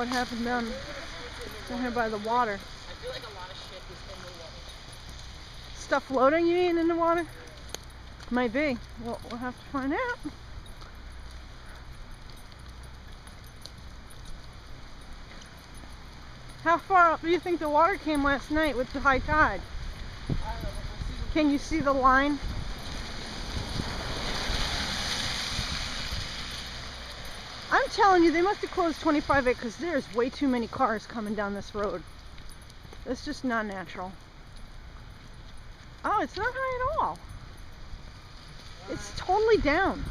what happened down here by the water. I feel like a lot of shit is in the water. Stuff floating, you mean, in the water? Might be. We'll have to find out. How far up do you think the water came last night with the high tide? I don't know, but we'll see. Can you see the line? I'm telling you, they must have closed 25 because there's way too many cars coming down this road. It's just not natural. Oh, it's not high at all. It's totally down.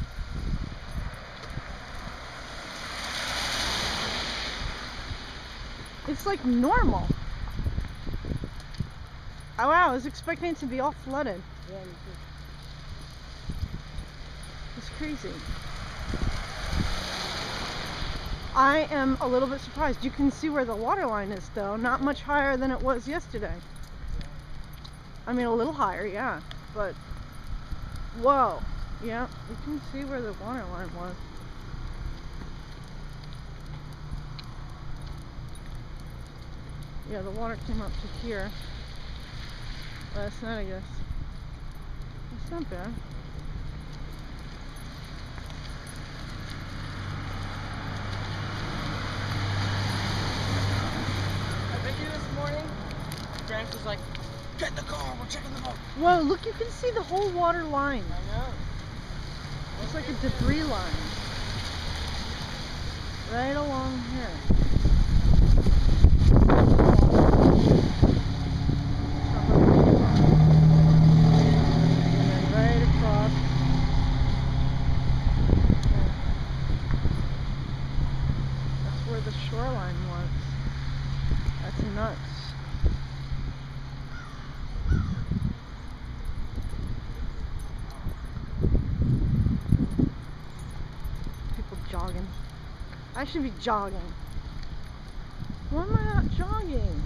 It's like normal. Oh wow, I was expecting it to be all flooded. Yeah, me too. It's crazy. I am a little bit surprised. You can see where the water line is though. Not much higher than it was yesterday. I mean, a little higher, yeah. But, whoa. Yeah, you can see where the water line was. Yeah, the water came up to here last night, I guess. It's not bad. I bet you this morning, Grant was like, get in the car, we're checking the boat. Whoa, look, you can see the whole water line. I know. It's like a debris line. Right along here. And then right across. That's where the shoreline was. That's nuts. People jogging. I should be jogging. Why am I not jogging?